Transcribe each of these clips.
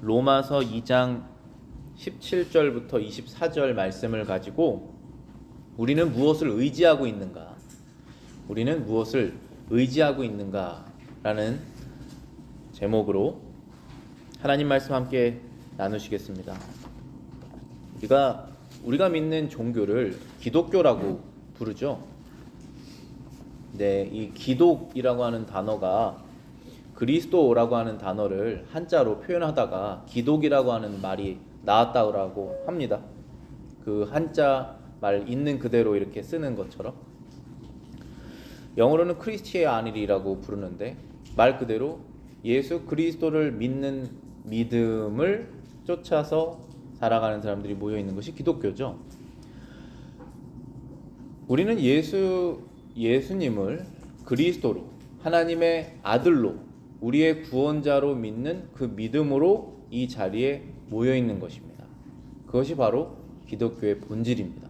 로마서 2장 17절부터 24절 말씀을 가지고 우리는 무엇을 의지하고 있는가? 우리는 무엇을 의지하고 있는가라는 제목으로 하나님 말씀 함께 나누시겠습니다. 우리가 믿는 종교를 기독교라고 부르죠. 네, 이 기독이라고 하는 단어가 그리스도라고 하는 단어를 한자로 표현하다가 기독이라고 하는 말이 나왔다고 합니다. 그 한자 말 있는 그대로 이렇게 쓰는 것처럼 영어로는 크리스티아니라고 부르는데 말 그대로 예수 그리스도를 믿는 믿음을 쫓아서 살아가는 사람들이 모여 있는 것이 기독교죠. 우리는 예수님을 그리스도로 하나님의 아들로 우리의 구원자로 믿는 그 믿음으로 이 자리에 모여 있는 것입니다. 그것이 바로 기독교의 본질입니다.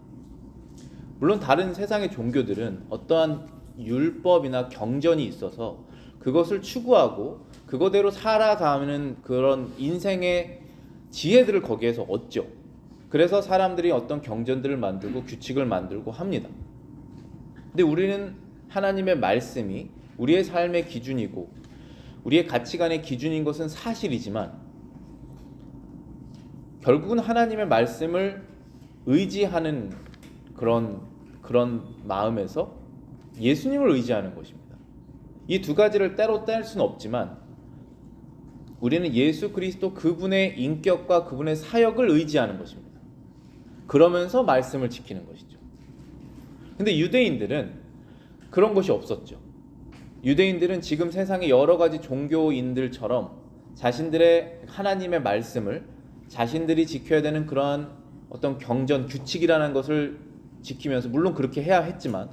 물론 다른 세상의 종교들은 어떠한 율법이나 경전이 있어서 그것을 추구하고 그거대로 살아가는 그런 인생의 지혜들을 거기에서 얻죠. 그래서 사람들이 어떤 경전들을 만들고 규칙을 만들고 합니다. 근데 우리는 하나님의 말씀이 우리의 삶의 기준이고 우리의 가치관의 기준인 것은 사실이지만 결국은 하나님의 말씀을 의지하는 그런 마음에서 예수님을 의지하는 것입니다. 이 두 가지를 따로 뗄 수는 없지만 우리는 예수 그리스도 그분의 인격과 그분의 사역을 의지하는 것입니다. 그러면서 말씀을 지키는 것이죠. 근데 유대인들은 그런 것이 없었죠. 유대인들은 지금 세상의 여러 가지 종교인들처럼 자신들의 하나님의 말씀을 자신들이 지켜야 되는 그러한 어떤 경전, 규칙이라는 것을 지키면서 물론 그렇게 해야 했지만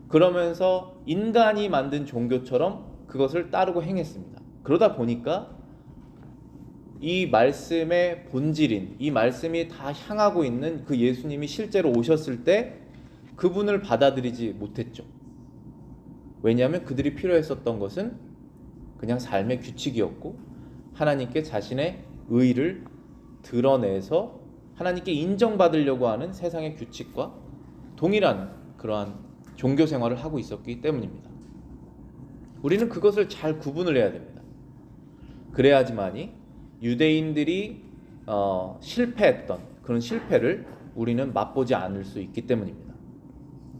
그러면서 인간이 만든 종교처럼 그것을 따르고 행했습니다. 그러다 보니까 이 말씀의 본질인 이 말씀이 다 향하고 있는 그 예수님이 실제로 오셨을 때 그분을 받아들이지 못했죠. 왜냐하면 그들이 필요했었던 것은 그냥 삶의 규칙이었고 하나님께 자신의 의를 드러내서 하나님께 인정받으려고 하는 세상의 규칙과 동일한 그러한 종교 생활을 하고 있었기 때문입니다. 우리는 그것을 잘 구분을 해야 됩니다. 그래야지만이 유대인들이 실패했던 그런 실패를 우리는 맛보지 않을 수 있기 때문입니다.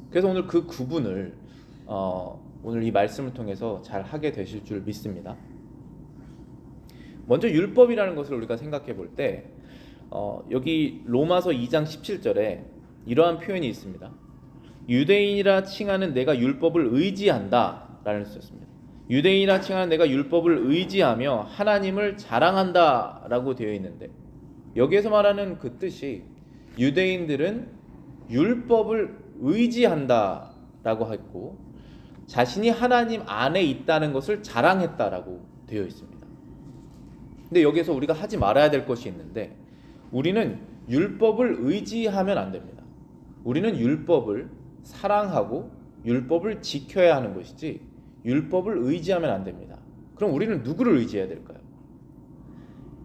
그래서 오늘 그 구분을 오늘 이 말씀을 통해서 잘 하게 되실 줄 믿습니다. 먼저 율법이라는 것을 우리가 생각해 볼 때 여기 로마서 2장 17절에 이러한 표현이 있습니다. 유대인이라 칭하는 내가 율법을 의지한다 라는 뜻입니다. 유대인이라 칭하는 내가 율법을 의지하며 하나님을 자랑한다 라고 되어 있는데 여기에서 말하는 그 뜻이 유대인들은 율법을 의지한다 라고 했고 자신이 하나님 안에 있다는 것을 자랑했다라고 되어 있습니다. 근데 여기에서 우리가 하지 말아야 될 것이 있는데 우리는 율법을 의지하면 안 됩니다. 우리는 율법을 사랑하고 율법을 지켜야 하는 것이지 율법을 의지하면 안 됩니다. 그럼 우리는 누구를 의지해야 될까요?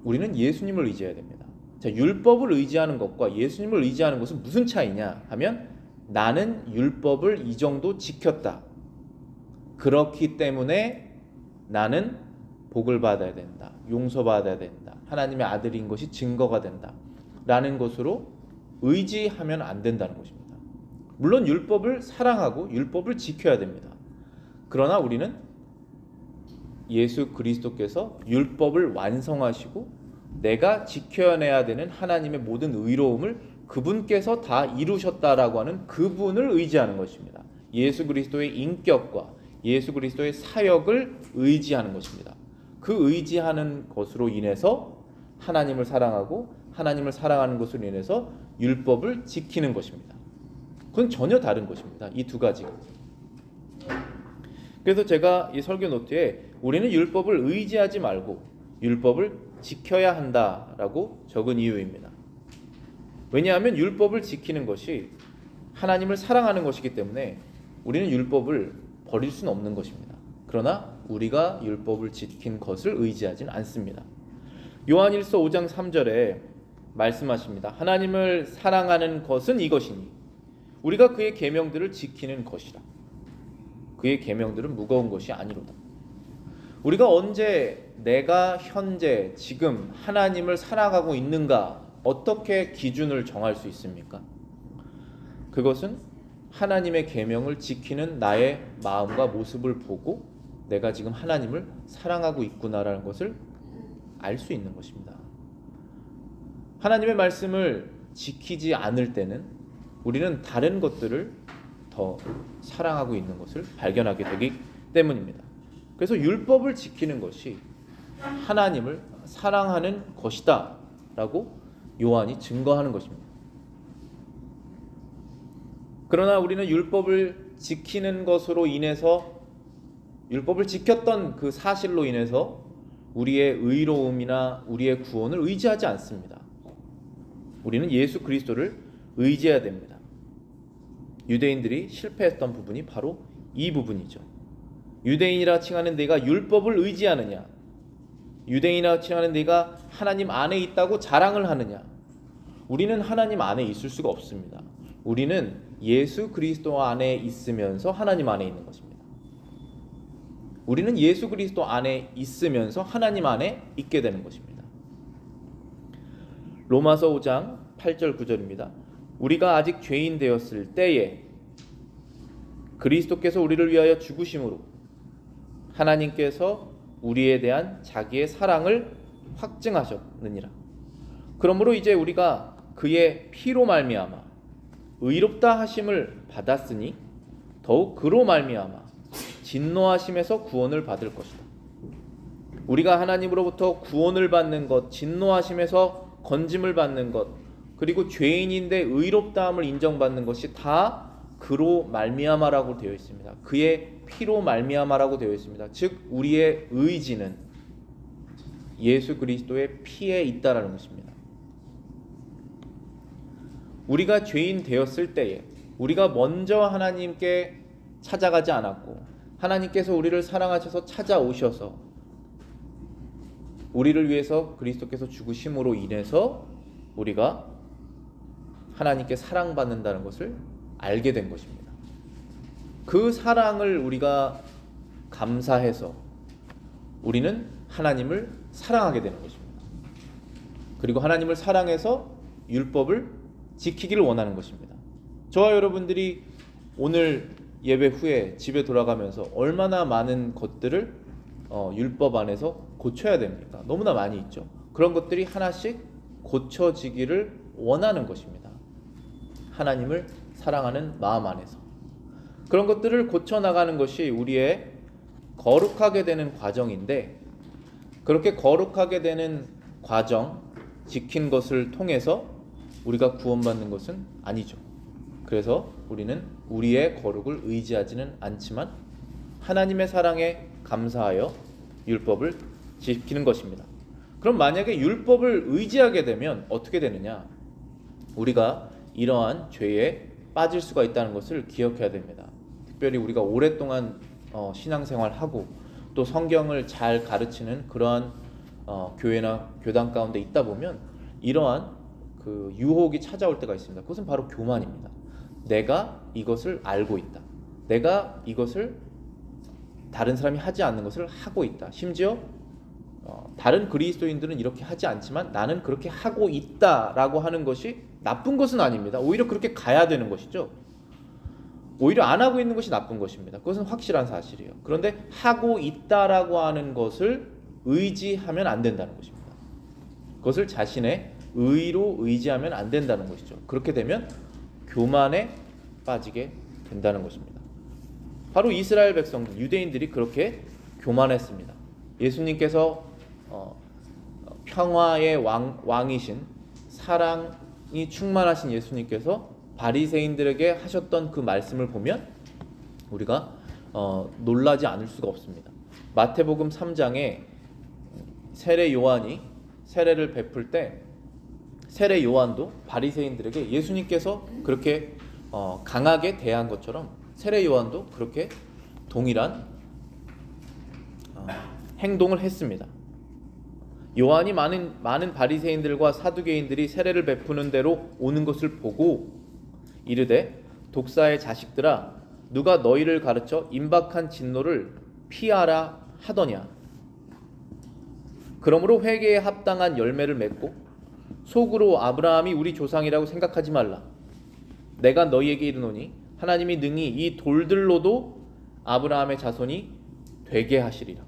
우리는 예수님을 의지해야 됩니다. 자, 율법을 의지하는 것과 예수님을 의지하는 것은 무슨 차이냐 하면 나는 율법을 이 정도 지켰다. 그렇기 때문에 나는 복을 받아야 된다. 용서받아야 된다. 하나님의 아들인 것이 증거가 된다. 라는 것으로 의지하면 안 된다는 것입니다. 물론 율법을 사랑하고 율법을 지켜야 됩니다. 그러나 우리는 예수 그리스도께서 율법을 완성하시고 내가 지켜내야 되는 하나님의 모든 의로움을 그분께서 다 이루셨다라고 하는 그분을 의지하는 것입니다. 예수 그리스도의 인격과 예수 그리스도의 사역을 의지하는 것입니다. 그 의지하는 것으로 인해서 하나님을 사랑하고 하나님을 사랑하는 것으로 인해서 율법을 지키는 것입니다. 그건 전혀 다른 것입니다. 이 두 가지가. 그래서 제가 이 설교 노트에 우리는 율법을 의지하지 말고 율법을 지켜야 한다라고 적은 이유입니다. 왜냐하면 율법을 지키는 것이 하나님을 사랑하는 것이기 때문에 우리는 율법을 버릴 수는 없는 것입니다. 그러나 우리가 율법을 지킨 것을 의지하지는 않습니다. 요한일서 5장 3절에 말씀하십니다. 하나님을 사랑하는 것은 이것이니 우리가 그의 계명들을 지키는 것이라. 그의 계명들은 무거운 것이 아니로다. 우리가 언제 내가 현재 지금 하나님을 살아가고 있는가 어떻게 기준을 정할 수 있습니까? 그것은 하나님의 계명을 지키는 나의 마음과 모습을 보고 내가 지금 하나님을 사랑하고 있구나라는 것을 알 수 있는 것입니다. 하나님의 말씀을 지키지 않을 때는 우리는 다른 것들을 더 사랑하고 있는 것을 발견하게 되기 때문입니다. 그래서 율법을 지키는 것이 하나님을 사랑하는 것이다 라고 요한이 증거하는 것입니다. 그러나 우리는 율법을 지키는 것으로 인해서, 율법을 지켰던 그 사실로 인해서 우리의 의로움이나 우리의 구원을 의지하지 않습니다. 우리는 예수 그리스도를 의지해야 됩니다. 유대인들이 실패했던 부분이 바로 이 부분이죠. 유대인이라 칭하는 네가 율법을 의지하느냐, 유대인이라 칭하는 네가 하나님 안에 있다고 자랑을 하느냐. 우리는 하나님 안에 있을 수가 없습니다. 우리는 예수 그리스도 안에 있으면서 하나님 안에 있는 것입니다. 우리는 예수 그리스도 안에 있으면서 하나님 안에 있게 되는 것입니다. 로마서 5장 8절 9절입니다. 우리가 아직 죄인 되었을 때에 그리스도께서 우리를 위하여 죽으심으로 하나님께서 우리에 대한 자기의 사랑을 확증하셨느니라. 그러므로 이제 우리가 그의 피로 말미암아 의롭다 하심을 받았으니 더욱 그로 말미암아 진노하심에서 구원을 받을 것이다. 우리가 하나님으로부터 구원을 받는 것, 진노하심에서 건짐을 받는 것, 그리고 죄인인데 의롭다함을 인정받는 것이 다 그로 말미암아라고 되어 있습니다. 그의 피로 말미암아라고 되어 있습니다. 즉 우리의 의지는 예수 그리스도의 피에 있다라는 것입니다. 우리가 죄인 되었을 때에 우리가 먼저 하나님께 찾아가지 않았고 하나님께서 우리를 사랑하셔서 찾아오셔서 우리를 위해서 그리스도께서 죽으심으로 인해서 우리가 하나님께 사랑받는다는 것을 알게 된 것입니다. 그 사랑을 우리가 감사해서 우리는 하나님을 사랑하게 되는 것입니다. 그리고 하나님을 사랑해서 율법을 지키기를 원하는 것입니다. 저와 여러분들이 오늘 예배 후에 집에 돌아가면서 얼마나 많은 것들을 율법 안에서 고쳐야 됩니까? 너무나 많이 있죠. 그런 것들이 하나씩 고쳐지기를 원하는 것입니다. 하나님을 사랑하는 마음 안에서 그런 것들을 고쳐나가는 것이 우리의 거룩하게 되는 과정인데, 그렇게 거룩하게 되는 과정, 지킨 것을 통해서 우리가 구원받는 것은 아니죠. 그래서 우리는 우리의 거룩을 의지하지는 않지만 하나님의 사랑에 감사하여 율법을 지키는 것입니다. 그럼 만약에 율법을 의지하게 되면 어떻게 되느냐? 우리가 이러한 죄에 빠질 수가 있다는 것을 기억해야 됩니다. 특별히 우리가 오랫동안 신앙생활하고 또 성경을 잘 가르치는 그러한 교회나 교단 가운데 있다 보면 이러한 그 유혹이 찾아올 때가 있습니다. 그것은 바로 교만입니다. 내가 이것을 알고 있다. 내가 이것을 다른 사람이 하지 않는 것을 하고 있다. 심지어 다른 그리스도인들은 이렇게 하지 않지만 나는 그렇게 하고 있다라고 하는 것이 나쁜 것은 아닙니다. 오히려 그렇게 가야 되는 것이죠. 오히려 안 하고 있는 것이 나쁜 것입니다. 그것은 확실한 사실이에요. 그런데 하고 있다라고 하는 것을 의지하면 안 된다는 것입니다. 그것을 자신의 의로 의지하면 안 된다는 것이죠. 그렇게 되면 교만에 빠지게 된다는 것입니다. 바로 이스라엘 백성들, 유대인들이 그렇게 교만했습니다. 예수님께서 평화의 왕이신, 사랑이 충만하신 예수님께서 바리새인들에게 하셨던 그 말씀을 보면 우리가 놀라지 않을 수가 없습니다. 마태복음 3장에 세례 요한이 세례를 베풀 때 세례 요한도 바리새인들에게 예수님께서 그렇게 강하게 대한 것처럼 세례 요한도 그렇게 동일한 행동을 했습니다. 요한이 많은 바리새인들과 사두개인들이 세례를 베푸는 대로 오는 것을 보고 이르되 독사의 자식들아 누가 너희를 가르쳐 임박한 진노를 피하라 하더냐. 그러므로 회개에 합당한 열매를 맺고 속으로 아브라함이 우리 조상이라고 생각하지 말라. 내가 너희에게 이르노니 하나님이 능히 이 돌들로도 아브라함의 자손이 되게 하시리라.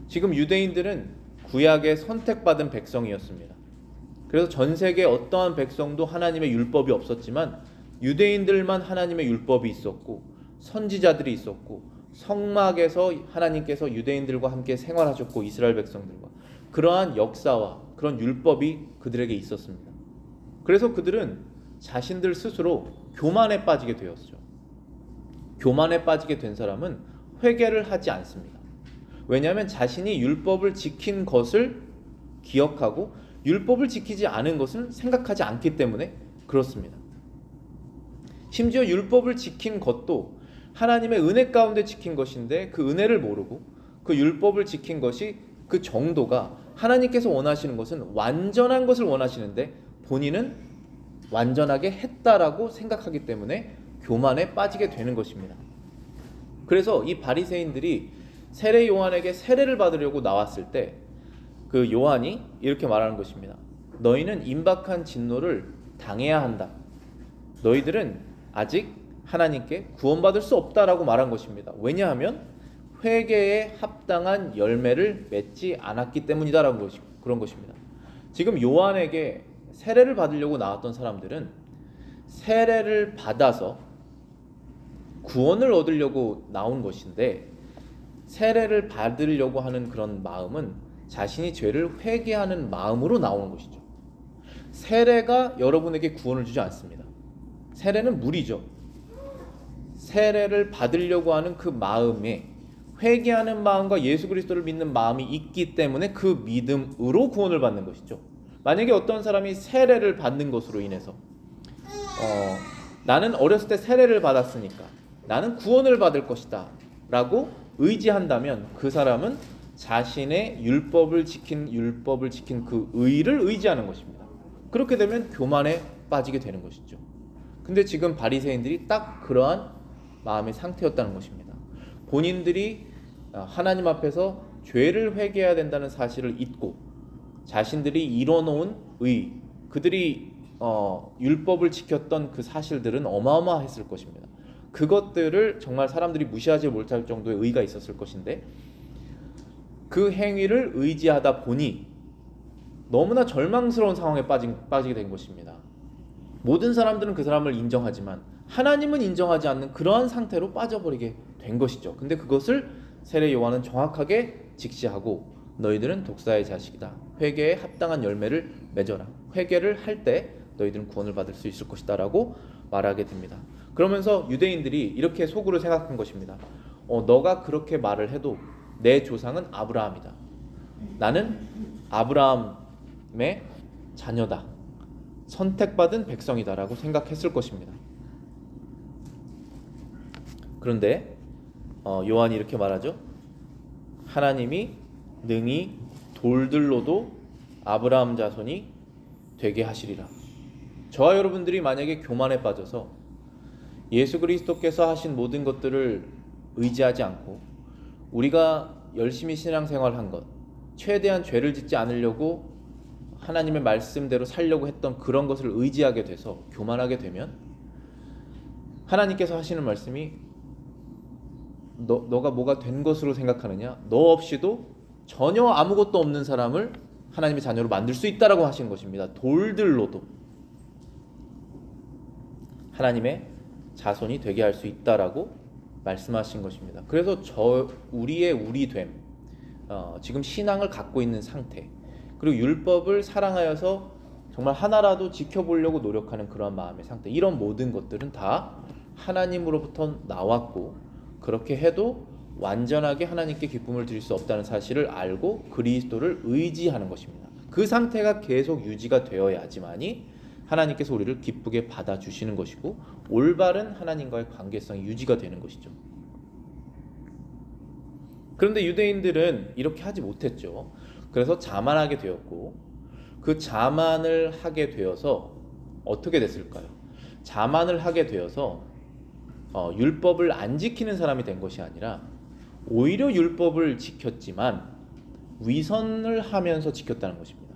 지금 유대인들은 구약의 선택받은 백성이었습니다. 그래서 전 세계 어떠한 백성도 하나님의 율법이 없었지만 유대인들만 하나님의 율법이 있었고 선지자들이 있었고 성막에서 하나님께서 유대인들과 함께 생활하셨고 이스라엘 백성들과 그러한 역사와 그런 율법이 그들에게 있었습니다. 그래서 그들은 자신들 스스로 교만에 빠지게 되었죠. 교만에 빠지게 된 사람은 회개를 하지 않습니다. 왜냐하면 자신이 율법을 지킨 것을 기억하고 율법을 지키지 않은 것을 생각하지 않기 때문에 그렇습니다. 심지어 율법을 지킨 것도 하나님의 은혜 가운데 지킨 것인데 그 은혜를 모르고 그 율법을 지킨 것이 그 정도가 하나님께서 원하시는 것은 완전한 것을 원하시는데 본인은 완전하게 했다라고 생각하기 때문에 교만에 빠지게 되는 것입니다. 그래서 이 바리새인들이 세례 요한에게 세례를 받으려고 나왔을 때 그 요한이 이렇게 말하는 것입니다. 너희는 임박한 진노를 당해야 한다. 너희들은 아직 하나님께 구원받을 수 없다라고 말한 것입니다. 왜냐하면 회개에 합당한 열매를 맺지 않았기 때문이다라는 그런 것입니다. 지금 요한에게 세례를 받으려고 나왔던 사람들은 세례를 받아서 구원을 얻으려고 나온 것인데 세례를 받으려고 하는 그런 마음은 자신이 죄를 회개하는 마음으로 나오는 것이죠. 세례가 여러분에게 구원을 주지 않습니다. 세례는 물이죠. 세례를 받으려고 하는 그 마음에 회개하는 마음과 예수 그리스도를 믿는 마음이 있기 때문에 그 믿음으로 구원을 받는 것이죠. 만약에 어떤 사람이 세례를 받는 것으로 인해서 나는 어렸을 때 세례를 받았으니까 나는 구원을 받을 것이다 라고 의지한다면 그 사람은 자신의 율법을 지킨 그 의를 의지하는 것입니다. 그렇게 되면 교만에 빠지게 되는 것이죠. 근데 지금 바리새인들이 딱 그러한 마음의 상태였다는 것입니다. 본인들이 하나님 앞에서 죄를 회개해야 된다는 사실을 잊고 자신들이 이뤄놓은 의, 그들이 율법을 지켰던 그 사실들은 어마어마했을 것입니다. 그것들을 정말 사람들이 무시하지 못할 정도의 의가 있었을 것인데 그 행위를 의지하다 보니 너무나 절망스러운 상황에 빠지게 된 것입니다. 모든 사람들은 그 사람을 인정하지만 하나님은 인정하지 않는 그러한 상태로 빠져버리게 된 것이죠. 근데 그것을 세례 요한은 정확하게 직시하고 너희들은 독사의 자식이다. 회개에 합당한 열매를 맺어라. 회개를 할 때 너희들은 구원을 받을 수 있을 것이다 라고 말하게 됩니다. 그러면서 유대인들이 이렇게 속으로 생각한 것입니다. 너가 그렇게 말을 해도 내 조상은 아브라함이다. 나는 아브라함의 자녀다. 선택받은 백성이다 라고 생각했을 것입니다. 그런데 요한이 이렇게 말하죠. 하나님이 능히 돌들로도 아브라함 자손이 되게 하시리라. 저와 여러분들이 만약에 교만에 빠져서 예수 그리스도께서 하신 모든 것들을 의지하지 않고 우리가 열심히 신앙생활한 것, 최대한 죄를 짓지 않으려고 하나님의 말씀대로 살려고 했던 그런 것을 의지하게 돼서 교만하게 되면 하나님께서 하시는 말씀이 너가 뭐가 된 것으로 생각하느냐? 너 없이도 전혀 아무것도 없는 사람을 하나님의 자녀로 만들 수 있다라고 하신 것입니다. 돌들로도 하나님의 자손이 되게 할 수 있다라고 말씀하신 것입니다. 그래서 우리의 우리됨, 지금 신앙을 갖고 있는 상태, 그리고 율법을 사랑하여서 정말 하나라도 지켜보려고 노력하는 그런 마음의 상태, 이런 모든 것들은 다 하나님으로부터 나왔고 그렇게 해도 완전하게 하나님께 기쁨을 드릴 수 없다는 사실을 알고 그리스도를 의지하는 것입니다. 그 상태가 계속 유지가 되어야지만이 하나님께서 우리를 기쁘게 받아주시는 것이고 올바른 하나님과의 관계성이 유지가 되는 것이죠. 그런데 유대인들은 이렇게 하지 못했죠. 그래서 자만하게 되었고, 그 자만을 하게 되어서 어떻게 됐을까요? 자만을 하게 되어서 율법을 안 지키는 사람이 된 것이 아니라 오히려 율법을 지켰지만 위선을 하면서 지켰다는 것입니다.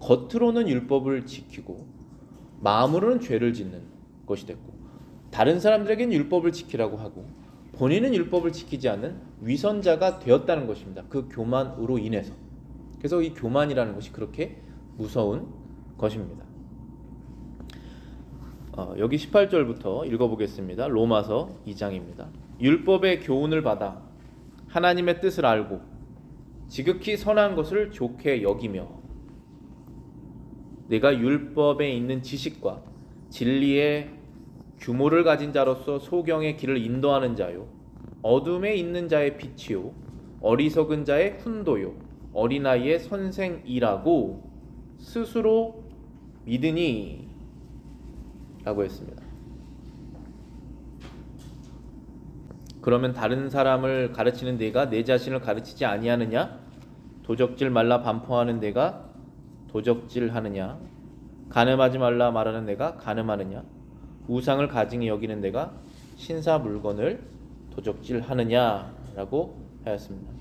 겉으로는 율법을 지키고 마음으로는 죄를 짓는 것이 됐고, 다른 사람들에게는 율법을 지키라고 하고 본인은 율법을 지키지 않는 위선자가 되었다는 것입니다. 그 교만으로 인해서. 그래서 이 교만이라는 것이 그렇게 무서운 것입니다. 여기 18절부터 읽어보겠습니다. 로마서 2장입니다. 율법의 교훈을 받아 하나님의 뜻을 알고 지극히 선한 것을 좋게 여기며 내가 율법에 있는 지식과 진리의 규모를 가진 자로서 소경의 길을 인도하는 자요, 어둠에 있는 자의 빛이요, 어리석은 자의 훈도요, 어린아이의 선생이라고 스스로 믿으니 라고 했습니다. 그러면 다른 사람을 가르치는 내가 내 자신을 가르치지 아니하느냐? 도적질 말라 반포하는 내가 도적질하느냐? 간음하지 말라 말하는 내가 간음하느냐? 우상을 가증히 여기는 내가 신사 물건을 도적질하느냐라고 하였습니다.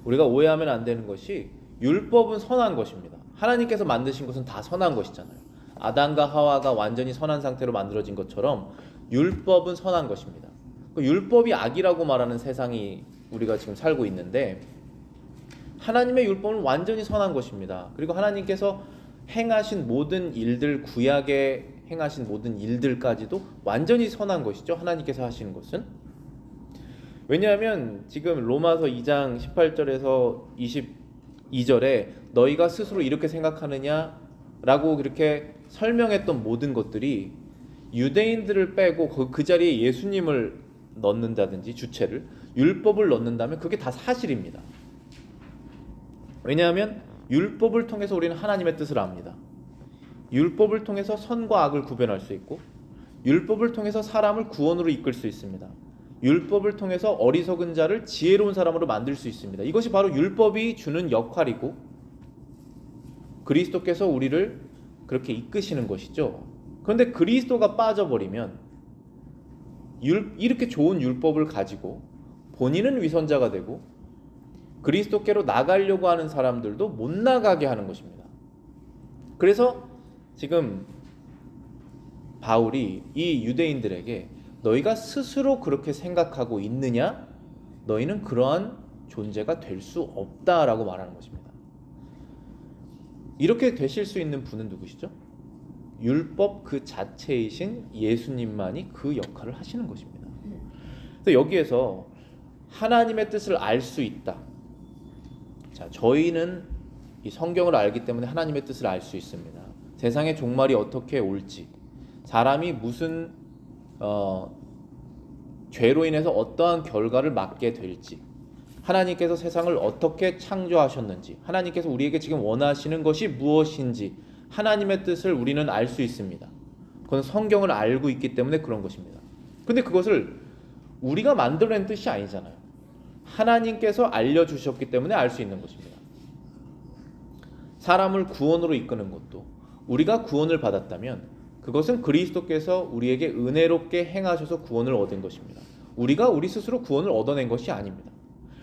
우리가 오해하면 안 되는 것이 율법은 선한 것입니다. 하나님께서 만드신 것은 다 선한 것이잖아요. 아담과 하와가 완전히 선한 상태로 만들어진 것처럼 율법은 선한 것입니다. 그 율법이 악이라고 말하는 세상이 우리가 지금 살고 있는데, 하나님의 율법은 완전히 선한 것입니다. 그리고 하나님께서 행하신 모든 일들, 구약에 행하신 모든 일들까지도 완전히 선한 것이죠. 하나님께서 하시는 것은. 왜냐하면 지금 로마서 2장 18절에서 22절에 너희가 스스로 이렇게 생각하느냐 라고 그렇게 설명했던 모든 것들이 유대인들을 빼고 그 자리에 예수님을 넣는다든지 주체를, 율법을 넣는다면 그게 다 사실입니다. 왜냐하면 율법을 통해서 우리는 하나님의 뜻을 압니다. 율법을 통해서 선과 악을 구별할 수 있고, 율법을 통해서 사람을 구원으로 이끌 수 있습니다. 율법을 통해서 어리석은 자를 지혜로운 사람으로 만들 수 있습니다. 이것이 바로 율법이 주는 역할이고 그리스도께서 우리를 그렇게 이끄시는 것이죠. 그런데 그리스도가 빠져버리면 이렇게 좋은 율법을 가지고 본인은 위선자가 되고 그리스도께로 나가려고 하는 사람들도 못 나가게 하는 것입니다. 그래서 지금 바울이 이 유대인들에게 너희가 스스로 그렇게 생각하고 있느냐? 너희는 그러한 존재가 될 수 없다라고 말하는 것입니다. 이렇게 되실 수 있는 분은 누구시죠? 율법 그 자체이신 예수님만이 그 역할을 하시는 것입니다. 그래서 여기에서 하나님의 뜻을 알 수 있다. 자, 저희는 이 성경을 알기 때문에 하나님의 뜻을 알 수 있습니다. 세상의 종말이 어떻게 올지, 사람이 무슨 죄로 인해서 어떠한 결과를 맞게 될지, 하나님께서 세상을 어떻게 창조하셨는지, 하나님께서 우리에게 지금 원하시는 것이 무엇인지, 하나님의 뜻을 우리는 알 수 있습니다. 그건 성경을 알고 있기 때문에 그런 것입니다. 근데 그것을 우리가 만들어낸 뜻이 아니잖아요. 하나님께서 알려주셨기 때문에 알 수 있는 것입니다. 사람을 구원으로 이끄는 것도 우리가 구원을 받았다면 그것은 그리스도께서 우리에게 은혜롭게 행하셔서 구원을 얻은 것입니다. 우리가 우리 스스로 구원을 얻어낸 것이 아닙니다.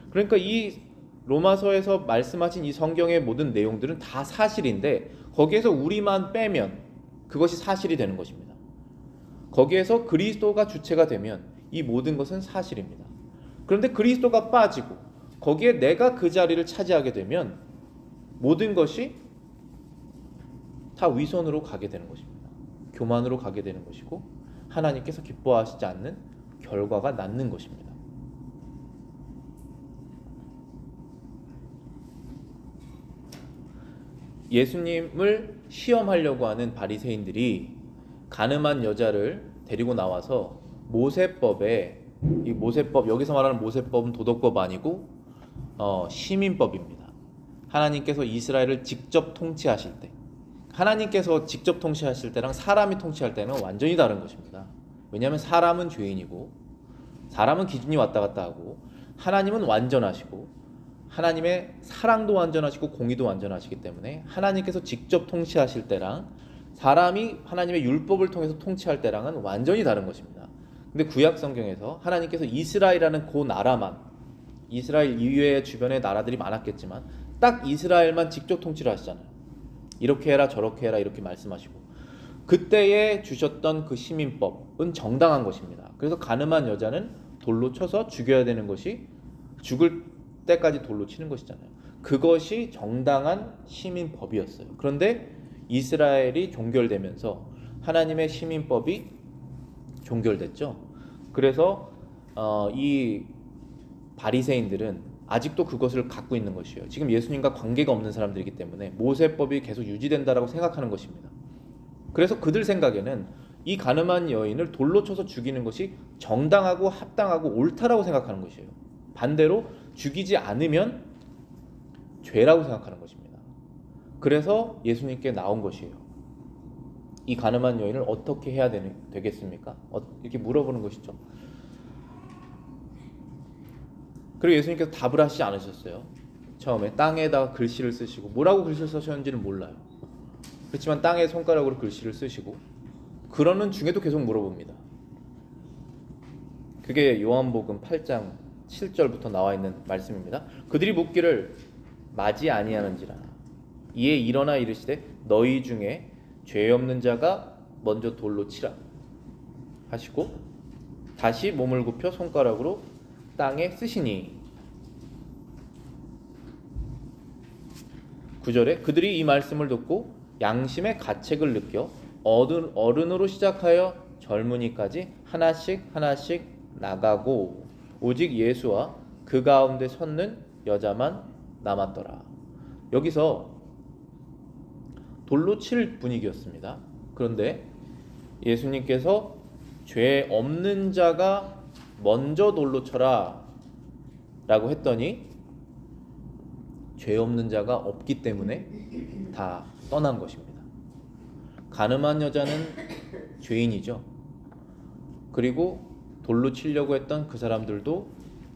그러니까 이 로마서에서 말씀하신 이 성경의 모든 내용들은 다 사실인데 거기에서 우리만 빼면 그것이 사실이 되는 것입니다. 거기에서 그리스도가 주체가 되면 이 모든 것은 사실입니다. 그런데 그리스도가 빠지고 거기에 내가 그 자리를 차지하게 되면 모든 것이 다 위선으로 가게 되는 것입니다. 교만으로 가게 되는 것이고 하나님께서 기뻐하시지 않는 결과가 낳는 것입니다. 예수님을 시험하려고 하는 바리새인들이 간음한 여자를 데리고 나와서 모세법에, 이 모세법, 여기서 말하는 모세법은 도덕법 아니고 시민법입니다. 하나님께서 이스라엘을 직접 통치하실 때, 하나님께서 직접 통치하실 때랑 사람이 통치할 때는 완전히 다른 것입니다. 왜냐하면 사람은 죄인이고 사람은 기준이 왔다 갔다 하고 하나님은 완전하시고 하나님의 사랑도 완전하시고 공의도 완전하시기 때문에 하나님께서 직접 통치하실 때랑 사람이 하나님의 율법을 통해서 통치할 때랑은 완전히 다른 것입니다. 근데 구약 성경에서 하나님께서 이스라엘이라는 그 나라만, 이스라엘 이외의 주변의 나라들이 많았겠지만 딱 이스라엘만 직접 통치를 하시잖아요. 이렇게 해라 저렇게 해라 이렇게 말씀하시고 그때에 주셨던 그 시민법은 정당한 것입니다. 그래서 가늠한 여자는 돌로 쳐서 죽여야 되는 것이, 죽을 때까지 돌로 치는 것이잖아요. 그것이 정당한 시민법이었어요. 그런데 이스라엘이 종결되면서 하나님의 시민법이 종결됐죠. 그래서 이 바리새인들은 아직도 그것을 갖고 있는 것이에요. 지금 예수님과 관계가 없는 사람들이기 때문에 모세법이 계속 유지된다라고 생각하는 것입니다. 그래서 그들 생각에는 이 가늠한 여인을 돌로 쳐서 죽이는 것이 정당하고 합당하고 옳다라고 생각하는 것이에요. 반대로 죽이지 않으면 죄라고 생각하는 것입니다. 그래서 예수님께 나온 것이에요. 이 가늠한 여인을 어떻게 해야 되겠습니까? 이렇게 물어보는 것이죠. 그리고 예수님께서 답을 하시지 않으셨어요. 처음에 땅에다가 글씨를 쓰시고, 뭐라고 글씨를 쓰셨는지는 몰라요. 그렇지만 땅에 손가락으로 글씨를 쓰시고 그러는 중에도 계속 물어봅니다. 그게 요한복음 8장 7절부터 나와 있는 말씀입니다. 그들이 묻기를 마지 아니하는지라. 이에 일어나 이르시되 너희 중에 죄 없는 자가 먼저 돌로 치라 하시고 다시 몸을 굽혀 손가락으로 땅에 쓰시니. 9절에 그들이 이 말씀을 듣고 양심의 가책을 느껴 어른으로 시작하여 젊은이까지 하나씩 나가고 오직 예수와 그 가운데 섰는 여자만 남았더라. 여기서 돌로 칠 분위기였습니다. 그런데 예수님께서 죄 없는 자가 먼저 돌로 쳐라 라고 했더니 죄 없는 자가 없기 때문에 다 떠난 것입니다. 가늠한 여자는 죄인이죠. 그리고 돌로 치려고 했던 그 사람들도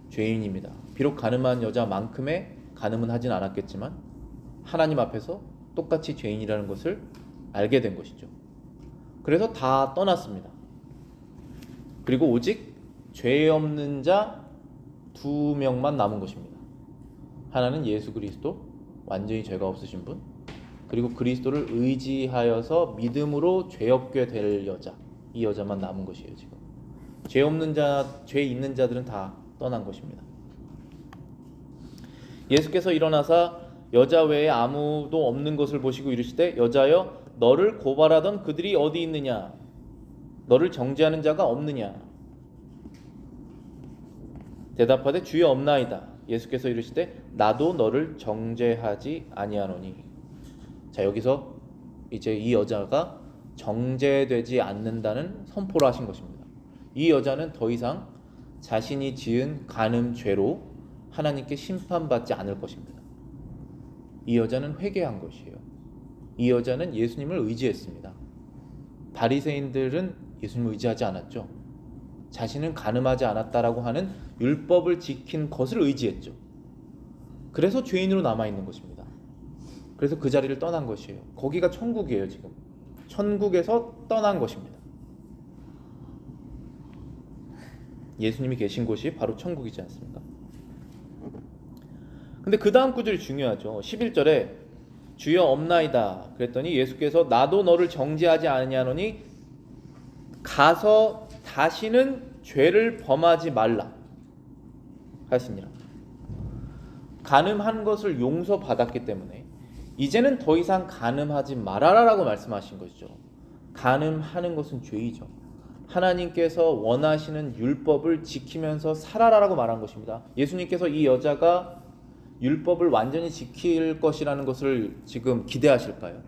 죄인입니다. 비록 가늠한 여자만큼의 가늠은 하진 않았겠지만 하나님 앞에서 똑같이 죄인이라는 것을 알게 된 것이죠. 그래서 다 떠났습니다. 그리고 오직 죄 없는 자 2명만 남은 것입니다. 하나는 예수 그리스도, 완전히 죄가 없으신 분, 그리고 그리스도를 의지하여서 믿음으로 죄 없게 될 여자, 이 여자만 남은 것이에요. 지금 죄 없는 자, 죄 있는 자들은 다 떠난 것입니다. 예수께서 일어나사 여자 외에 아무도 없는 것을 보시고 이르시되 여자여 너를 고발하던 그들이 어디 있느냐? 너를 정죄하는 자가 없느냐? 대답하되 주여 없나이다. 예수께서 이르시되 나도 너를 정죄하지 아니하노니. 자, 여기서 이제 이 여자가 정죄되지 않는다는 선포를 하신 것입니다. 이 여자는 더 이상 자신이 지은 간음죄로 하나님께 심판받지 않을 것입니다. 이 여자는 회개한 것이에요. 이 여자는 예수님을 의지했습니다. 바리새인들은 예수님을 의지하지 않았죠. 자신은 간음하지 않았다라고 하는 율법을 지킨 것을 의지했죠. 그래서 죄인으로 남아있는 것입니다. 그래서 그 자리를 떠난 것이에요. 거기가 천국이에요. 지금 천국에서 떠난 것입니다. 예수님이 계신 곳이 바로 천국이지 않습니까? 근데 그 다음 구절이 중요하죠. 11절에 주여 없나이다 그랬더니 예수께서 나도 너를 정죄하지 아니하노니 가서 다시는 죄를 범하지 말라 하시니라. 간음한 것을 용서받았기 때문에 이제는 더 이상 간음하지 말아라라고 말씀하신 것이죠. 간음하는 것은 죄이죠. 하나님께서 원하시는 율법을 지키면서 살아라라고 말한 것입니다. 예수님께서 이 여자가 율법을 완전히 지킬 것이라는 것을 지금 기대하실까요?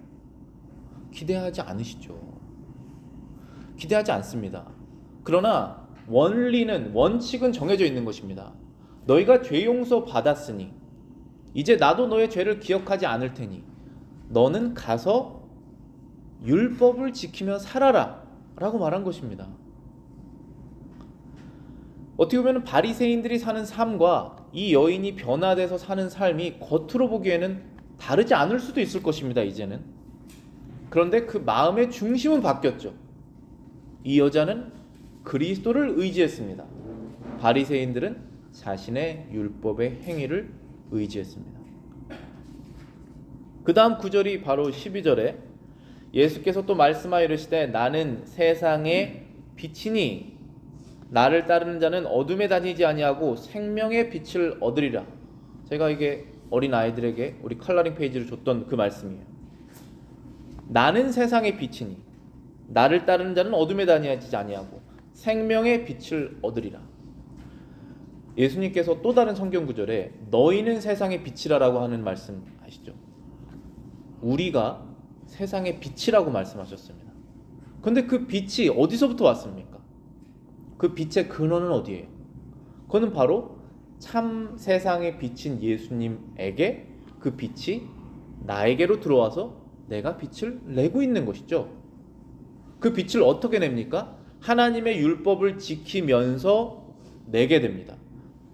기대하지 않으시죠. 기대하지 않습니다. 그러나 원칙은 정해져 있는 것입니다. 너희가 죄 용서 받았으니 이제 나도 너의 죄를 기억하지 않을 테니 너는 가서 율법을 지키며 살아라 라고 말한 것입니다. 어떻게 보면 바리새인들이 사는 삶과 이 여인이 변화돼서 사는 삶이 겉으로 보기에는 다르지 않을 수도 있을 것입니다. 이제는. 그런데 그 마음의 중심은 바뀌었죠. 이 여자는 그리스도를 의지했습니다. 바리새인들은 자신의 율법의 행위를 의지했습니다. 그 다음 구절이 바로 12절에 예수께서 또 말씀하여 이르시되 나는 세상의 빛이니 나를 따르는 자는 어둠에 다니지 아니하고 생명의 빛을 얻으리라. 제가 이게 어린 아이들에게 우리 컬러링 페이지를 줬던 그 말씀이에요. 나는 세상의 빛이니 나를 따르는 자는 어둠에 다니지 아니하고 생명의 빛을 얻으리라. 예수님께서 또 다른 성경 구절에 너희는 세상의 빛이라라고 하는 말씀 아시죠? 우리가 세상의 빛이라고 말씀하셨습니다. 그런데 그 빛이 어디서부터 왔습니까? 그 빛의 근원은 어디예요? 그거는 바로 참 세상의 빛인 예수님에게 그 빛이 나에게로 들어와서 내가 빛을 내고 있는 것이죠. 그 빛을 어떻게 냅니까? 하나님의 율법을 지키면서 내게 됩니다.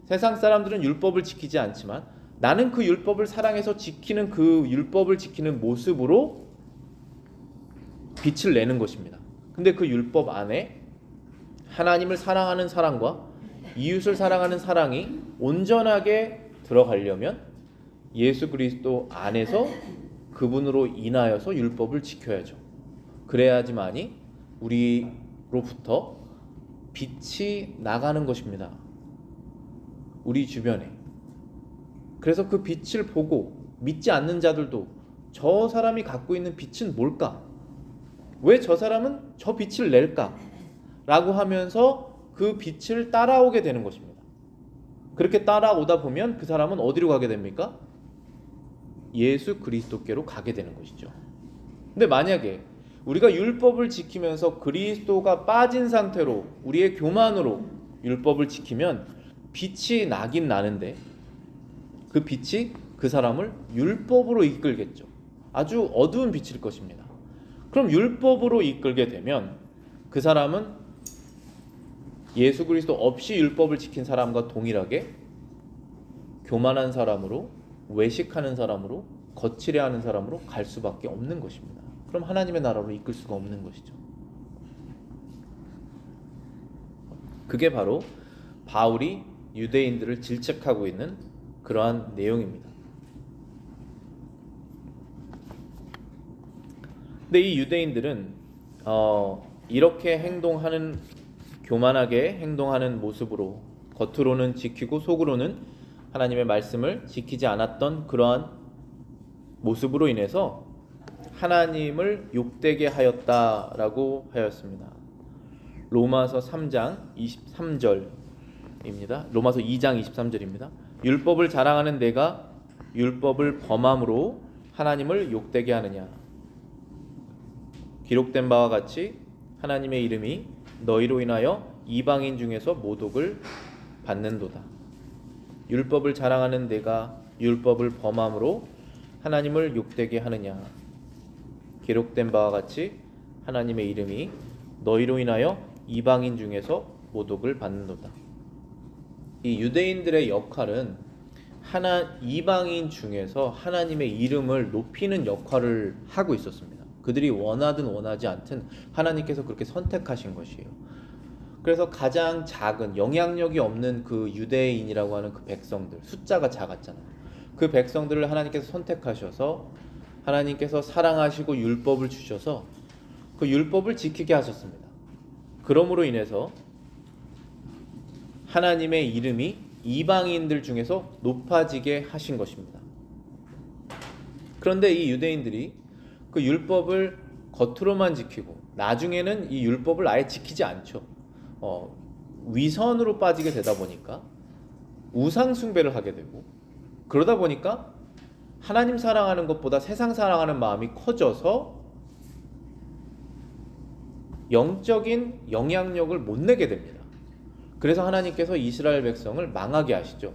세상 사람들은 율법을 지키지 않지만 나는 그 율법을 사랑해서 지키는 그 율법을 지키는 모습으로 빛을 내는 것입니다. 근데 그 율법 안에 하나님을 사랑하는 사랑과 이웃을 사랑하는 사랑이 온전하게 들어가려면 예수 그리스도 안에서 그분으로 인하여서 율법을 지켜야죠. 그래야지만이 우리로부터 빛이 나가는 것입니다. 우리 주변에. 그래서 그 빛을 보고 믿지 않는 자들도 저 사람이 갖고 있는 빛은 뭘까? 왜 저 사람은 저 빛을 낼까? 라고 하면서 그 빛을 따라오게 되는 것입니다. 그렇게 따라오다 보면 그 사람은 어디로 가게 됩니까? 예수 그리스도께로 가게 되는 것이죠. 근데 만약에 우리가 율법을 지키면서 그리스도가 빠진 상태로 우리의 교만으로 율법을 지키면 빛이 나긴 나는데 그 빛이 그 사람을 율법으로 이끌겠죠. 아주 어두운 빛일 것입니다. 그럼 율법으로 이끌게 되면 그 사람은 예수 그리스도 없이 율법을 지킨 사람과 동일하게 교만한 사람으로, 외식하는 사람으로, 거칠해하는 사람으로 갈 수밖에 없는 것입니다. 그럼 하나님의 나라로 이끌 수가 없는 것이죠. 그게 바로 바울이 유대인들을 질책하고 있는 그러한 내용입니다. 근데 이 유대인들은 이렇게 행동하는, 교만하게 행동하는 모습으로 겉으로는 지키고 속으로는 하나님의 말씀을 지키지 않았던 그러한 모습으로 인해서 하나님을 욕되게 하였다라고 하였습니다. 로마서 3장 23절입니다. 로마서 2장 23절입니다. 율법을 자랑하는 내가 율법을 범함으로 하나님을 욕되게 하느냐. 기록된 바와 같이 하나님의 이름이 너희로 인하여 이방인 중에서 모독을 받는도다. 율법을 자랑하는 내가 율법을 범함으로 하나님을 욕되게 하느냐. 기록된 바와 같이 하나님의 이름이 너희로 인하여 이방인 중에서 모독을 받는도다. 이 유대인들의 역할은 이방인 중에서 하나님의 이름을 높이는 역할을 하고 있었습니다. 그들이 원하든 원하지 않든 하나님께서 그렇게 선택하신 것이에요. 그래서 가장 작은 영향력이 없는 그 유대인이라고 하는 그 백성들, 숫자가 작았잖아요. 그 백성들을 하나님께서 선택하셔서 하나님께서 사랑하시고 율법을 주셔서 그 율법을 지키게 하셨습니다. 그러므로 인해서 하나님의 이름이 이방인들 중에서 높아지게 하신 것입니다. 그런데 이 유대인들이 그 율법을 겉으로만 지키고 나중에는 이 율법을 아예 지키지 않죠. 위선으로 빠지게 되다 보니까 우상 숭배를 하게 되고, 그러다 보니까 하나님 사랑하는 것보다 세상 사랑하는 마음이 커져서 영적인 영향력을 못 내게 됩니다. 그래서 하나님께서 이스라엘 백성을 망하게 하시죠.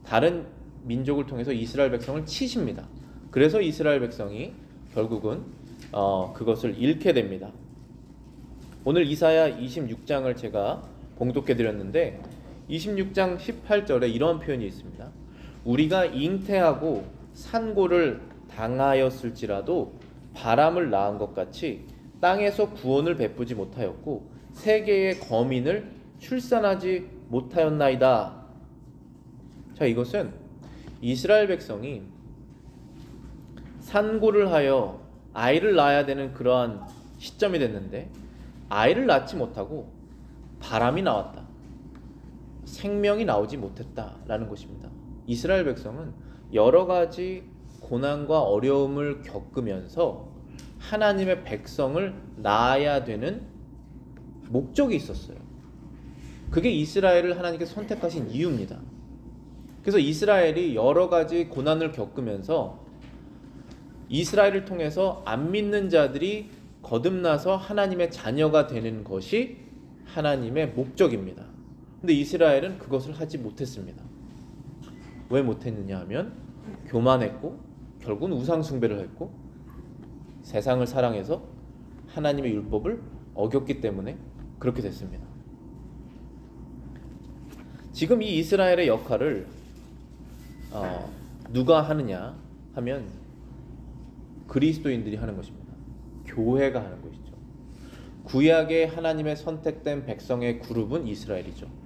다른 민족을 통해서 이스라엘 백성을 치십니다. 그래서 이스라엘 백성이 결국은 그것을 잃게 됩니다. 오늘 이사야 26장을 제가 봉독해 드렸는데 26장 18절에 이런 표현이 있습니다. 우리가 잉태하고 산고를 당하였을지라도 바람을 낳은 것 같이 땅에서 구원을 베푸지 못하였고 세계의 거민을 출산하지 못하였나이다. 자, 이것은 이스라엘 백성이 산고를 하여 아이를 낳아야 되는 그러한 시점이 됐는데 아이를 낳지 못하고 바람이 나왔다. 생명이 나오지 못했다라는 것입니다. 이스라엘 백성은 여러 가지 고난과 어려움을 겪으면서 하나님의 백성을 낳아야 되는 목적이 있었어요. 그게 이스라엘을 하나님께서 선택하신 이유입니다. 그래서 이스라엘이 여러 가지 고난을 겪으면서 이스라엘을 통해서 안 믿는 자들이 거듭나서 하나님의 자녀가 되는 것이 하나님의 목적입니다. 근데 이스라엘은 그것을 하지 못했습니다. 왜 못했느냐 하면 교만했고 결국은 우상 숭배를 했고 세상을 사랑해서 하나님의 율법을 어겼기 때문에 그렇게 됐습니다. 지금 이 이스라엘의 역할을 누가 하느냐 하면 그리스도인들이 하는 것입니다. 교회가 하는 것이죠. 구약의 하나님의 선택된 백성의 그룹은 이스라엘이죠.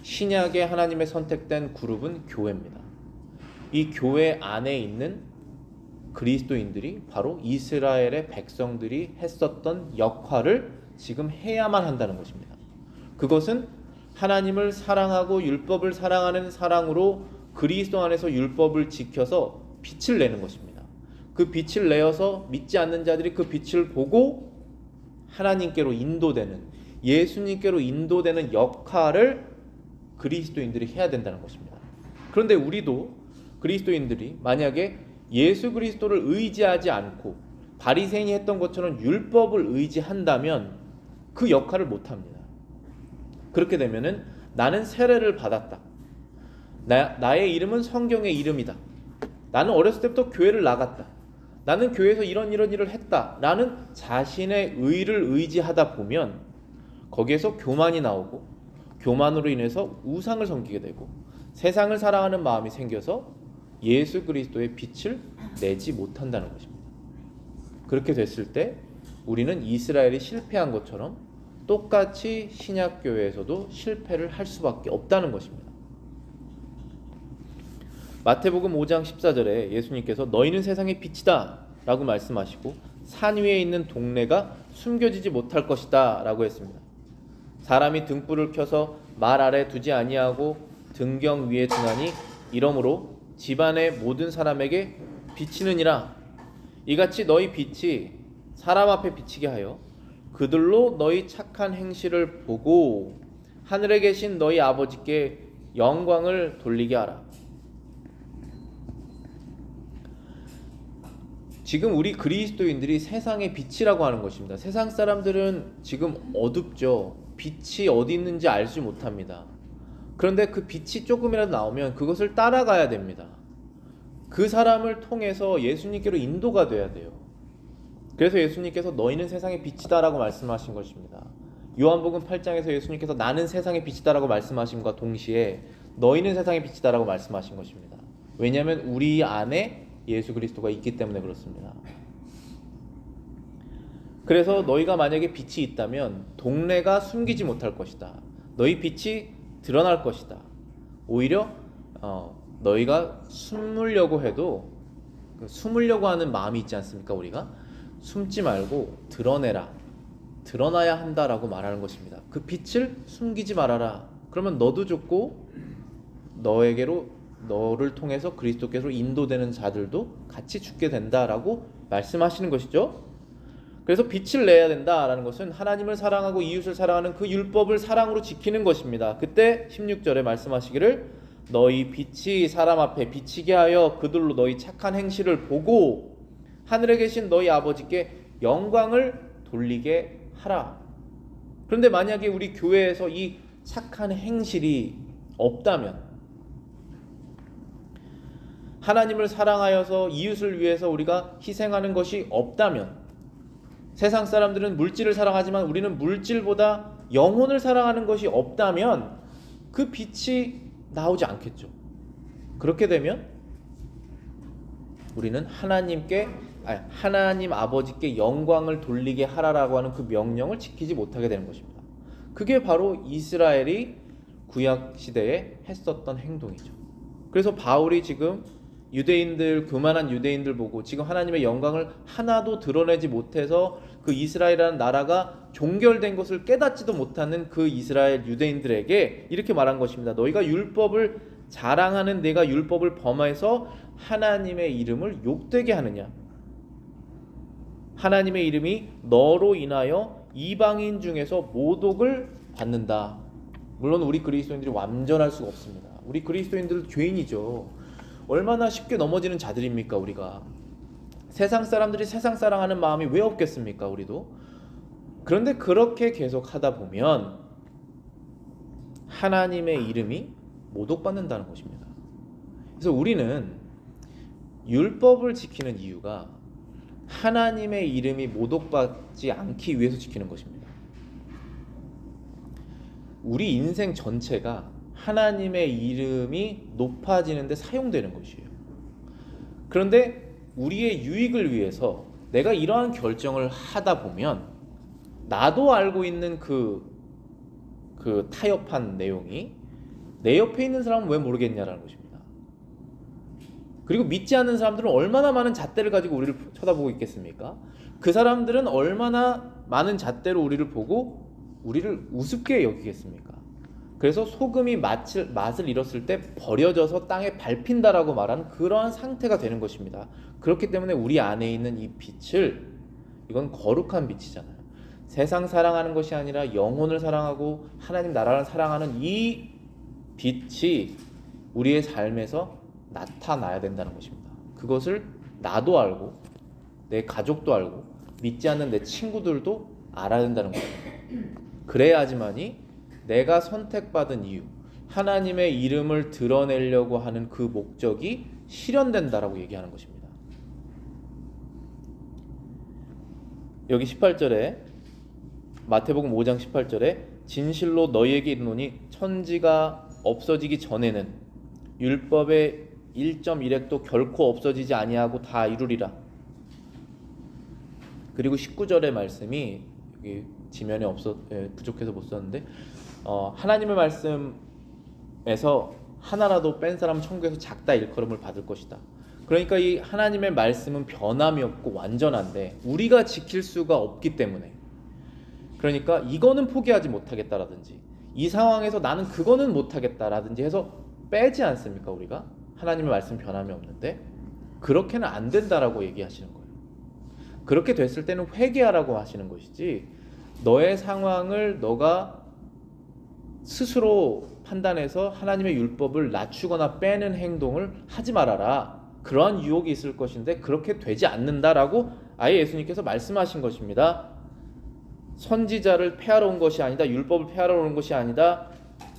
신약의 하나님의 선택된 그룹은 교회입니다. 이 교회 안에 있는 그리스도인들이 바로 이스라엘의 백성들이 했었던 역할을 지금 해야만 한다는 것입니다. 그것은 하나님을 사랑하고 율법을 사랑하는 사랑으로 그리스도 안에서 율법을 지켜서 빛을 내는 것입니다. 그 빛을 내어서 믿지 않는 자들이 그 빛을 보고 하나님께로 인도되는, 예수님께로 인도되는 역할을 그리스도인들이 해야 된다는 것입니다. 그런데 우리도 그리스도인들이 만약에 예수 그리스도를 의지하지 않고 바리새인이 했던 것처럼 율법을 의지한다면 그 역할을 못합니다. 그렇게 되면은 나는 세례를 받았다. 나의 이름은 성경의 이름이다. 나는 어렸을 때부터 교회를 나갔다. 나는 교회에서 이런 일을 했다. 라는 자신의 의를 의지하다 보면 거기에서 교만이 나오고 교만으로 인해서 우상을 섬기게 되고 세상을 사랑하는 마음이 생겨서 예수 그리스도의 빛을 내지 못한다는 것입니다. 그렇게 됐을 때 우리는 이스라엘이 실패한 것처럼 똑같이 신약교회에서도 실패를 할 수밖에 없다는 것입니다. 마태복음 5장 14절에 예수님께서 너희는 세상의 빛이다 라고 말씀하시고 산 위에 있는 동네가 숨겨지지 못할 것이다 라고 했습니다. 사람이 등불을 켜서 말 아래 두지 아니하고 등경 위에 두나니 이러므로 집안의 모든 사람에게 비치느니라. 이같이 너희 빛이 사람 앞에 비치게 하여 그들로 너희 착한 행실을 보고 하늘에 계신 너희 아버지께 영광을 돌리게 하라. 지금 우리 그리스도인들이 세상의 빛이라고 하는 것입니다. 세상 사람들은 지금 어둡죠. 빛이 어디 있는지 알지 못합니다. 그런데 그 빛이 조금이라도 나오면 그것을 따라가야 됩니다. 그 사람을 통해서 예수님께로 인도가 돼야 돼요. 그래서 예수님께서 너희는 세상의 빛이다 라고 말씀하신 것입니다. 요한복음 8장에서 예수님께서 나는 세상의 빛이다 라고 말씀하심과 동시에 너희는 세상의 빛이다 라고 말씀하신 것입니다. 왜냐하면 우리 안에 예수 그리스도가 있기 때문에 그렇습니다. 그래서 너희가 만약에 빛이 있다면 동네가 숨기지 못할 것이다. 너희 빛이 드러날 것이다. 오히려 너희가 숨으려고 해도 숨으려고 하는 마음이 있지 않습니까? 우리가 숨지 말고 드러내라. 드러나야 한다라고 말하는 것입니다. 그 빛을 숨기지 말아라. 그러면 너도 죽고 너를 통해서 그리스도께로 인도되는 자들도 같이 죽게 된다라고 말씀하시는 것이죠. 그래서 빛을 내야 된다라는 것은 하나님을 사랑하고 이웃을 사랑하는 그 율법을 사랑으로 지키는 것입니다. 그때 16절에 말씀하시기를 너희 빛이 사람 앞에 비치게 하여 그들로 너희 착한 행실을 보고 하늘에 계신 너희 아버지께 영광을 돌리게 하라. 그런데 만약에 우리 교회에서 이 착한 행실이 없다면, 하나님을 사랑하여서 이웃을 위해서 우리가 희생하는 것이 없다면, 세상 사람들은 물질을 사랑하지만 우리는 물질보다 영혼을 사랑하는 것이 없다면 그 빛이 나오지 않겠죠. 그렇게 되면 우리는 하나님 아버지께 영광을 돌리게 하라라고 하는 그 명령을 지키지 못하게 되는 것입니다. 그게 바로 이스라엘이 구약 시대에 했었던 행동이죠. 그래서 바울이 지금 교만한 유대인들 보고 지금 하나님의 영광을 하나도 드러내지 못해서 그 이스라엘이라는 나라가 종결된 것을 깨닫지도 못하는 그 이스라엘 유대인들에게 이렇게 말한 것입니다. 너희가 율법을 자랑하는 내가 율법을 범해서 하나님의 이름을 욕되게 하느냐? 하나님의 이름이 너로 인하여 이방인 중에서 모독을 받는다. 물론 우리 그리스도인들이 완전할 수가 없습니다. 우리 그리스도인들 죄인이죠. 얼마나 쉽게 넘어지는 자들입니까 우리가. 세상 사람들이 세상 사랑하는 마음이 왜 없겠습니까 우리도. 그런데 그렇게 계속 하다 보면 하나님의 이름이 모독받는다는 것입니다. 그래서 우리는 율법을 지키는 이유가 하나님의 이름이 모독받지 않기 위해서 지키는 것입니다. 우리 인생 전체가 하나님의 이름이 높아지는 데 사용되는 것이에요. 그런데 우리의 유익을 위해서 내가 이러한 결정을 하다 보면 나도 알고 있는 그 타협한 내용이 내 옆에 있는 사람은 왜 모르겠냐라는 것입니다. 그리고 믿지 않는 사람들은 얼마나 많은 잣대를 가지고 우리를 쳐다보고 있겠습니까? 그 사람들은 얼마나 많은 잣대로 우리를 보고 우리를 우습게 여기겠습니까? 그래서 소금이 맛을 잃었을 때 버려져서 땅에 밟힌다라고 말하는 그러한 상태가 되는 것입니다. 그렇기 때문에 우리 안에 있는 이 빛을, 이건 거룩한 빛이잖아요. 세상 사랑하는 것이 아니라 영혼을 사랑하고 하나님 나라를 사랑하는 이 빛이 우리의 삶에서 나타나야 된다는 것입니다. 그것을 나도 알고 내 가족도 알고 믿지 않는 내 친구들도 알아야 된다는 것입니다. 그래야지만이 내가 선택받은 이유, 하나님의 이름을 드러내려고 하는 그 목적이 실현된다라고 얘기하는 것입니다. 여기 18절에 마태복음 5장 18절에 진실로 너희에게 이르노니 천지가 없어지기 전에는 율법의 1.1획도 결코 없어지지 아니하고 다 이루리라. 그리고 19절의 말씀이 여기 지면에 부족해서 못 썼는데 하나님의 말씀에서 하나라도 뺀 사람은 천국에서 작다 일컬음을 받을 것이다. 그러니까 이 하나님의 말씀은 변함이 없고 완전한데 우리가 지킬 수가 없기 때문에, 그러니까 이거는 포기하지 못하겠다라든지 이 상황에서 나는 그거는 못하겠다라든지 해서 빼지 않습니까? 우리가 하나님의 말씀 변함이 없는데 그렇게는 안 된다라고 얘기하시는 거예요. 그렇게 됐을 때는 회개하라고 하시는 것이지, 너의 상황을 너가 스스로 판단해서 하나님의 율법을 낮추거나 빼는 행동을 하지 말아라. 그러한 유혹이 있을 것인데 그렇게 되지 않는다라고 아예 예수님께서 말씀하신 것입니다. 선지자를 폐하러 온 것이 아니다. 율법을 폐하러 온 것이 아니다.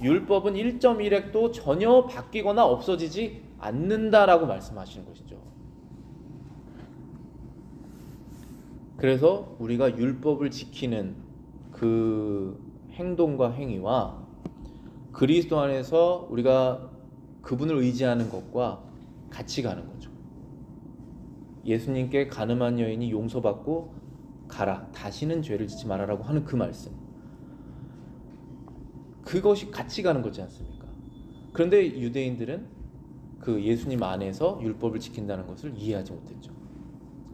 율법은 1.1획도 전혀 바뀌거나 없어지지 않는다라고 말씀하시는 것이죠. 그래서 우리가 율법을 지키는 그 행동과 행위와 그리스도 안에서 우리가 그분을 의지하는 것과 같이 가는 거죠. 예수님께 가늠한 여인이 용서받고 가라, 다시는 죄를 짓지 말아라고 하는 그 말씀, 그것이 같이 가는 거지 않습니까? 그런데 유대인들은 그 예수님 안에서 율법을 지킨다는 것을 이해하지 못했죠.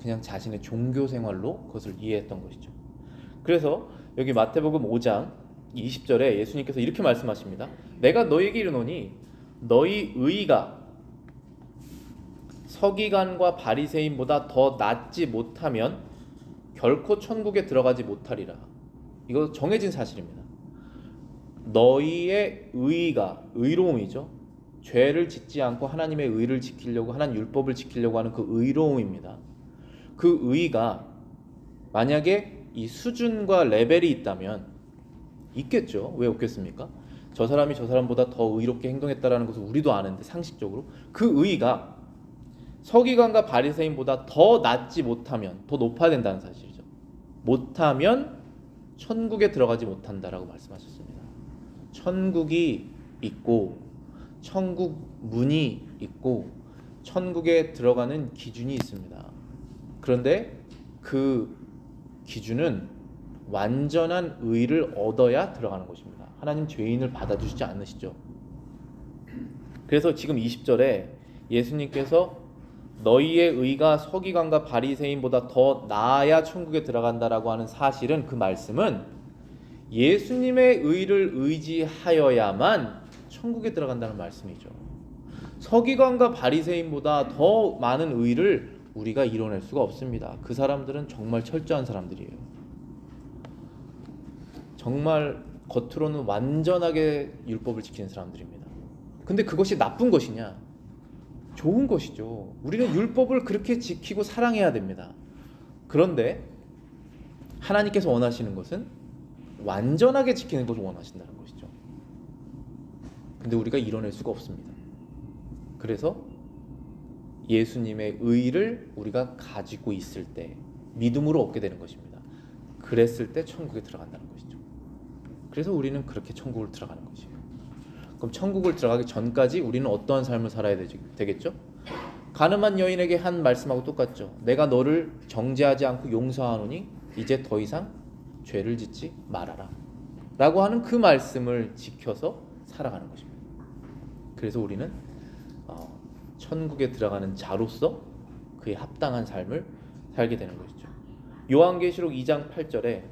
그냥 자신의 종교 생활로 그것을 이해했던 것이죠. 그래서 여기 마태복음 5장 20절에 예수님께서 이렇게 말씀하십니다. 내가 너희에게 이르노니 너희 의가 서기관과 바리새인보다 더 낫지 못하면 결코 천국에 들어가지 못하리라. 이거 정해진 사실입니다. 너희의 의가, 의로움이죠. 죄를 짓지 않고 하나님의 의를 지키려고, 하나님 율법을 지키려고 하는 그 의로움입니다. 그 의가 만약에 이 수준과 레벨이 있다면 있겠죠. 왜 없겠습니까? 저 사람이 저 사람보다 더 의롭게 행동했다라는 것을 우리도 아는데 상식적으로 그 의가 서기관과 바리새인보다 더 낫지 못하면, 더 높아야 된다는 사실이죠. 못하면 천국에 들어가지 못한다라고 말씀하셨습니다. 천국이 있고 천국 문이 있고 천국에 들어가는 기준이 있습니다. 그런데 그 기준은 완전한 의를 얻어야 들어가는 것입니다. 하나님 죄인을 받아주시지 않으시죠. 그래서 지금 20절에 예수님께서 너희의 의가 서기관과 바리새인보다 더 나아야 천국에 들어간다라고 하는 사실은, 그 말씀은 예수님의 의를 의지하여야만 천국에 들어간다는 말씀이죠. 서기관과 바리새인보다 더 많은 의를 우리가 이뤄낼 수가 없습니다. 그 사람들은 정말 철저한 사람들이에요. 정말 겉으로는 완전하게 율법을 지키는 사람들입니다. 근데 그것이 나쁜 것이냐? 좋은 것이죠. 우리는 율법을 그렇게 지키고 사랑해야 됩니다. 그런데 하나님께서 원하시는 것은 완전하게 지키는 것을 원하신다는 것이죠. 근데 우리가 이뤄낼 수가 없습니다. 그래서 예수님의 의를 우리가 가지고 있을 때 믿음으로 얻게 되는 것입니다. 그랬을 때 천국에 들어간다는 것이죠. 그래서 우리는 그렇게 천국을 들어가는 것이에요. 그럼 천국을 들어가기 전까지 우리는 어떠한 삶을 살아야 되겠죠? 가늠한 여인에게 한 말씀하고 똑같죠. 내가 너를 정죄하지 않고 용서하노니 이제 더 이상 죄를 짓지 말아라 라고 하는 그 말씀을 지켜서 살아가는 것입니다. 그래서 우리는 천국에 들어가는 자로서 그에 합당한 삶을 살게 되는 것이죠. 요한계시록 2장 8절에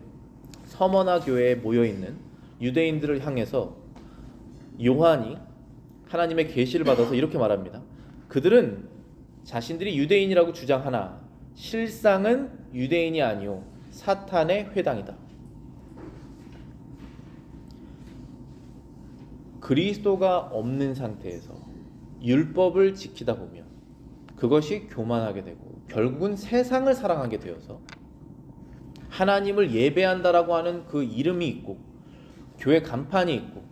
서머나 교회에 모여있는 유대인들을 향해서 요한이 하나님의 계시를 받아서 이렇게 말합니다. 그들은 자신들이 유대인이라고 주장하나 실상은 유대인이 아니요 사탄의 회당이다. 그리스도가 없는 상태에서 율법을 지키다 보면 그것이 교만하게 되고 결국은 세상을 사랑하게 되어서 하나님을 예배한다라고 하는 그 이름이 있고 교회 간판이 있고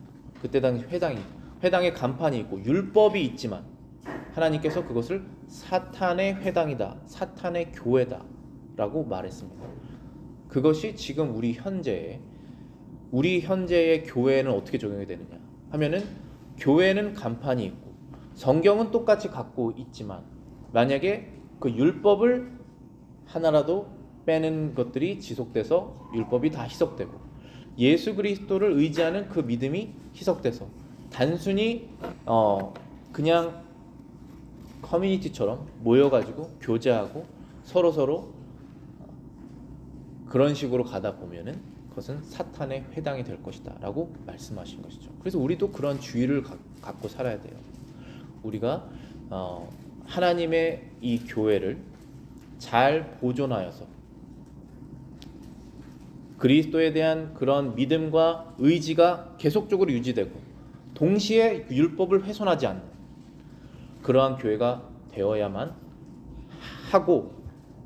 그때 당시 회당의 간판이 있고 율법이 있지만 하나님께서 그것을 사탄의 회당이다, 사탄의 교회다 라고 말했습니다. 그것이 지금 우리 현재의 교회에는 어떻게 적용이 되느냐 하면은, 교회는 간판이 있고 성경은 똑같이 갖고 있지만 만약에 그 율법을 하나라도 빼는 것들이 지속돼서 율법이 다 희석되고 예수 그리스도를 의지하는 그 믿음이 희석돼서 단순히 그냥 커뮤니티처럼 모여가지고 교제하고 서로 그런 식으로 가다 보면은 그것은 사탄의 회당이 될 것이다 라고 말씀하신 것이죠. 그래서 우리도 그런 주의를 갖고 살아야 돼요. 우리가 하나님의 이 교회를 잘 보존하여서 그리스도에 대한 그런 믿음과 의지가 계속적으로 유지되고 동시에 율법을 훼손하지 않는 그러한 교회가 되어야만 하고,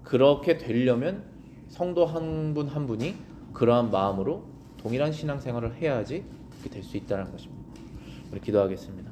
그렇게 되려면 성도 한 분 한 분이 그러한 마음으로 동일한 신앙생활을 해야지 그렇게 될 수 있다는 것입니다. 우리 기도하겠습니다.